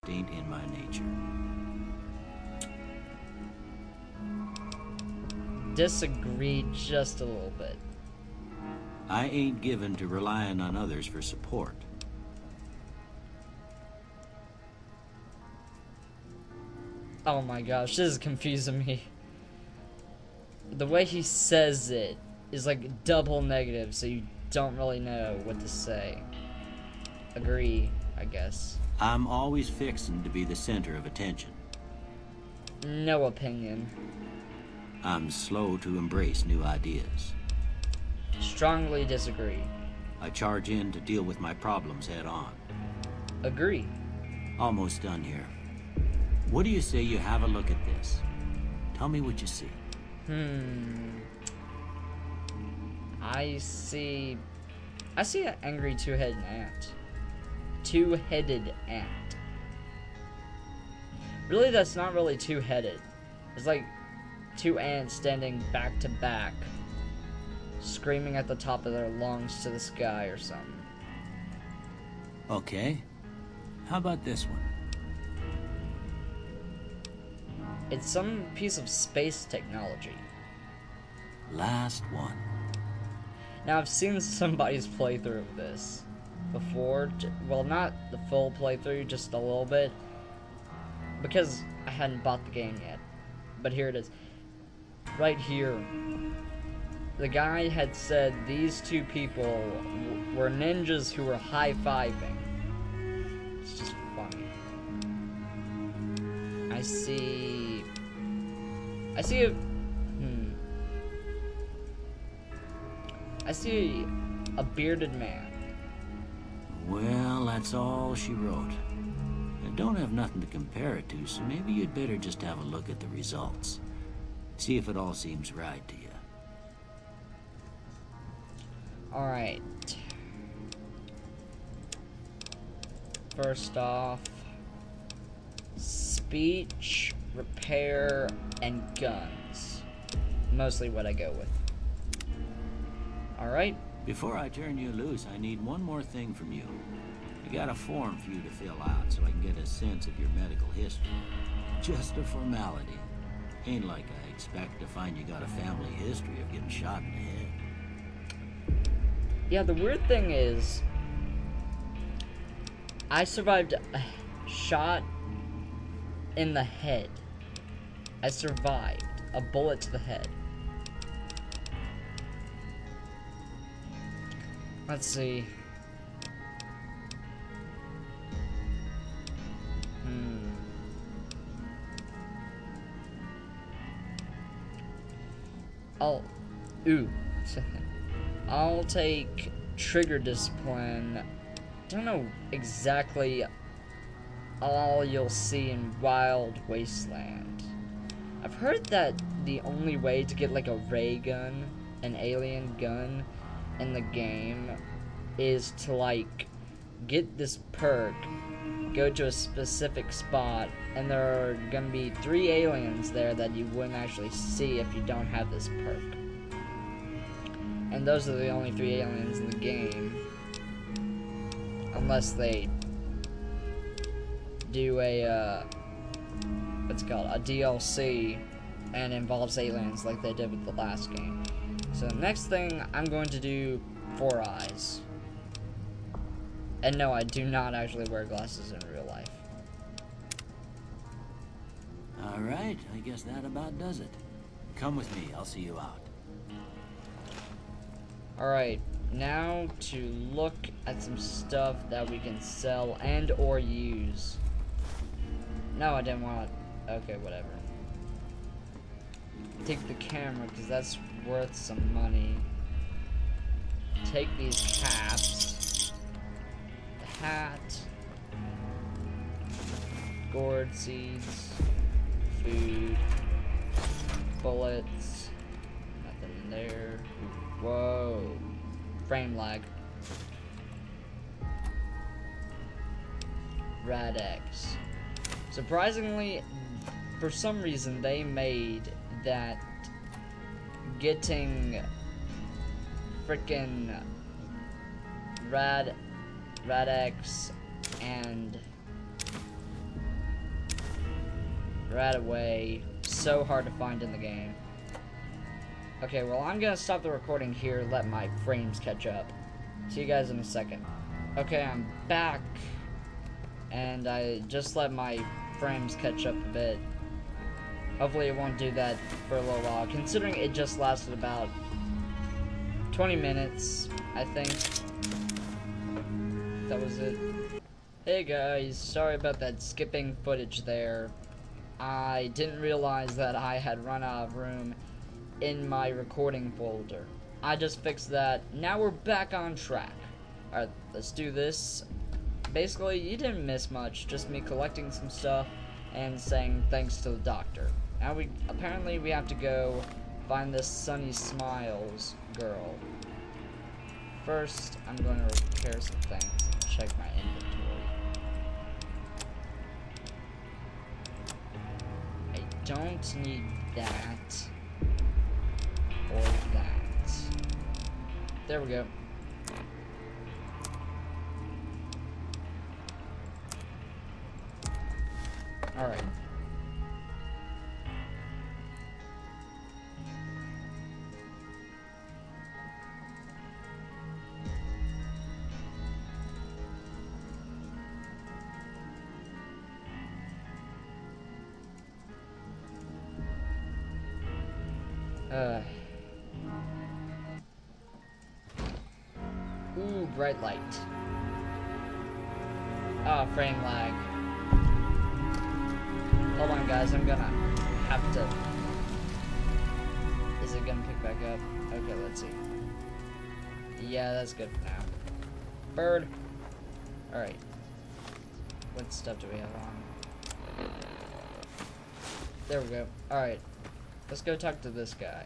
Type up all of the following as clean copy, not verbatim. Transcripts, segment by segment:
ain't in my nature. Disagree just a little bit. I ain't given to relying on others for support. Oh my gosh, this is confusing me. The way he says it is like double negative, so you don't really know what to say. Agree, I guess. I'm always fixing to be the center of attention. No opinion. I'm slow to embrace new ideas. Strongly disagree. I charge in to deal with my problems head on. Agree. Almost done here. What do you say you have a look at this? Tell me what you see. I see an angry two-headed ant. Two-headed ant. Really, that's not really two-headed. It's like two ants standing back to back, screaming at the top of their lungs to the sky or something. Okay. How about this one? It's some piece of space technology. Last one. Now, I've seen somebody's playthrough of this before. Well, not the full playthrough, just a little bit. Because I hadn't bought the game yet. But here it is. Right here. The guy had said these two people were ninjas who were high-fiving. It's just funny. I see a bearded man. Well, that's all she wrote. I don't have nothing to compare it to, so maybe you'd better just have a look at the results. See if it all seems right to you. Alright. First off, speech, repair, and guns. Mostly what I go with. Alright. Before I turn you loose, I need one more thing from you. I got a form for you to fill out so I can get a sense of your medical history. Just a formality. Ain't like I expect to find you got a family history of getting shot in the head. Yeah, the weird thing is, I survived a shot in the head. I survived a bullet to the head. Let's see. I'll take trigger discipline. Don't know exactly all you'll see in Wild Wasteland. I've heard that the only way to get like a ray gun, an alien gun, in the game is to like get this perk, go to a specific spot, and there are gonna be 3 aliens there that you wouldn't actually see if you don't have this perk. And those are the only 3 aliens in the game. Unless they do a, what's it called, a DLC and involves aliens like they did with the last game. So the next thing, I'm going to do 4 eyes. And no, I do not actually wear glasses in real life. Alright, I guess that about does it. Come with me, I'll see you out. Alright, now to look at some stuff that we can sell and or use. No, I didn't want it. Okay, whatever. Take the camera, because that's worth some money. Take these caps. The hat. Gourd seeds. Food. Bullets. Nothing in there. Whoa. Frame lag. Rad-X. Surprisingly, for some reason, they made that getting frickin' Rad-X and right away. So hard to find in the game. Okay, well, I'm gonna stop the recording here, let my frames catch up. See you guys in a second. Okay, I'm back. And I just let my frames catch up a bit. Hopefully it won't do that for a little while, considering it just lasted about 20 minutes, I think. That was it. Hey guys, sorry about that skipping footage there. I didn't realize that I had run out of room in my recording folder. I just fixed that. Now we're back on track. Alright, let's do this. Basically, you didn't miss much, just me collecting some stuff and saying thanks to the doctor. Now we have to go find this Sunny Smiles girl. First, I'm going to repair some things and check my inventory. I don't need that or that. There we go. Alright. Ooh, bright light. Ah, frame lag. Hold on, guys, I'm gonna have to... Is it gonna pick back up? Okay, let's see. Yeah, that's good for now. Bird. Alright. What stuff do we have on? There we go. Alright. Let's go talk to this guy.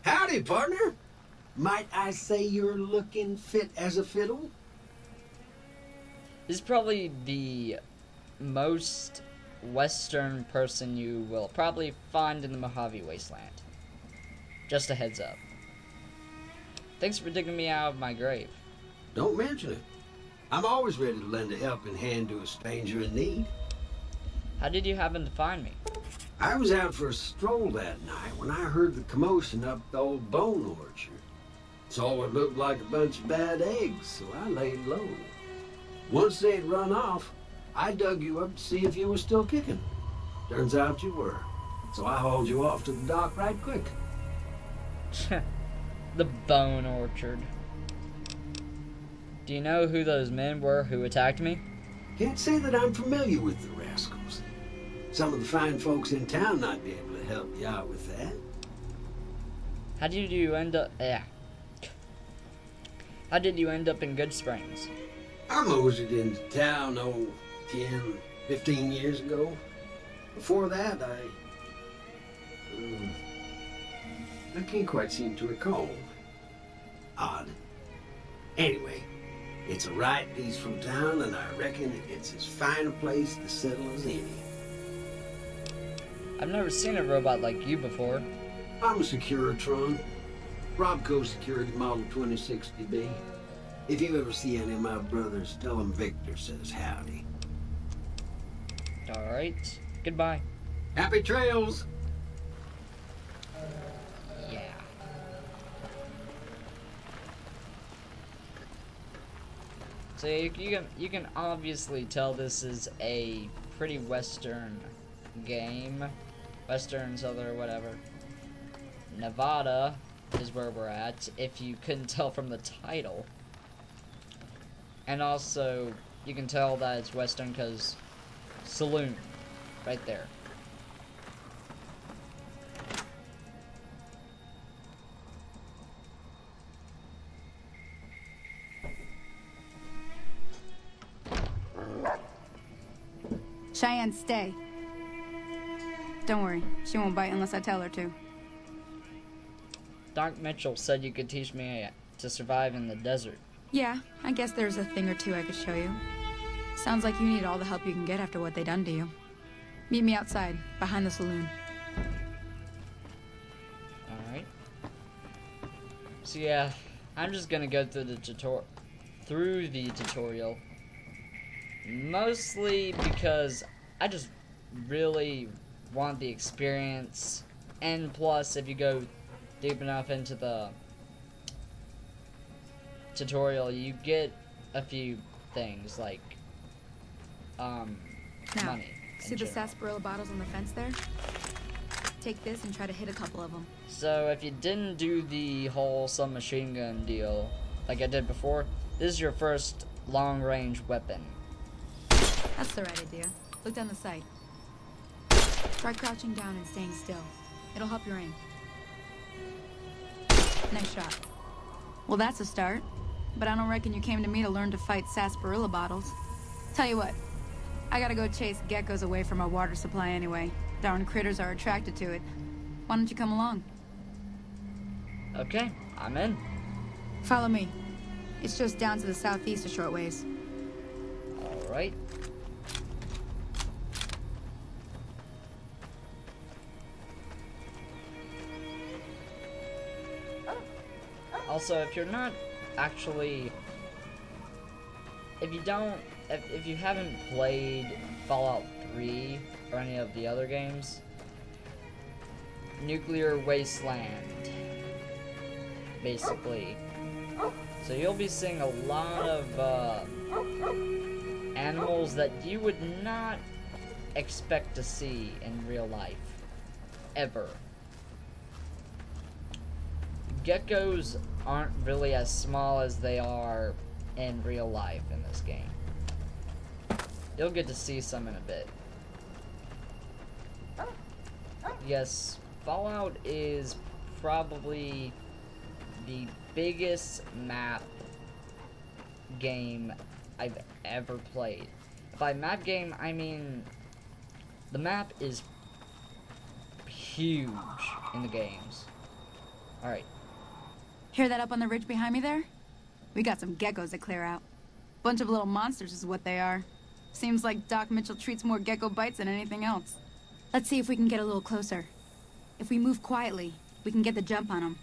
Howdy, partner. Might I say you're looking fit as a fiddle? This is probably the most Western person you will probably find in the Mojave Wasteland. Just a heads up. Thanks for digging me out of my grave. Don't mention it. I'm always ready to lend a helping hand to a stranger in need. How did you happen to find me? I was out for a stroll that night when I heard the commotion up the old bone orchard. Saw what looked like a bunch of bad eggs, so I laid low. Once they'd run off, I dug you up to see if you were still kicking. Turns out you were, so I hauled you off to the dock right quick. The bone orchard. Do you know who those men were who attacked me? Can't say that I'm familiar with the rascals. Some of the fine folks in town might be able to help you out with that. How did you end up... How did you end up in GoodSprings? I moseyed into town, 10, 15 years ago. Before that, I can't quite seem to recall. Odd. Anyway, it's a right peaceful town, and I reckon it's as fine a place to settle as any. I've never seen a robot like you before. I'm a Securitron. Robco Security Model 2060B. If you ever see any of my brothers, tell them Victor says howdy. Alright. Goodbye. Happy trails! Yeah. So you can obviously tell this is a pretty Western game. Western, Southern, whatever. Nevada is where we're at, if you couldn't tell from the title. And also, you can tell that it's Western because saloon, right there. Cheyenne, stay. Don't worry, she won't bite unless I tell her to. Doc Mitchell said you could teach me to survive in the desert. Yeah, I guess there's a thing or two I could show you. Sounds like you need all the help you can get after what they done to you. Meet me outside, behind the saloon. Alright. So yeah, I'm just gonna go through the tutorial. Mostly because I just really want the experience, and plus if you go deep enough into the tutorial, you get a few things like Now, money. see the sarsaparilla bottles on the fence there? Take this and try to hit a couple of them. So if you didn't do the whole submachine gun deal like I did before, this is your first long-range weapon. That's the right idea. Look down the sight. Try crouching down and staying still. It'll help your aim. Nice shot. Well, that's a start. But I don't reckon you came to me to learn to fight sarsaparilla bottles. Tell you what, I gotta go chase geckos away from our water supply anyway. Darn critters are attracted to it. Why don't you come along? Okay, I'm in. Follow me. It's just down to the southeast a short ways. Alright. Also, if you're not actually... If you haven't played Fallout 3 or any of the other games, Nuclear Wasteland, basically. So you'll be seeing a lot of animals that you would not expect to see in real life, ever. Geckos aren't really as small as they are in real life in this game. You'll get to see some in a bit. Yes, Fallout is probably the biggest map game I've ever played. By map game, I mean the map is huge in the games. Alright. Hear that up on the ridge behind me there? We got some geckos to clear out. Bunch of little monsters is what they are. Seems like Doc Mitchell treats more gecko bites than anything else. Let's see if we can get a little closer. If we move quietly, we can get the jump on them.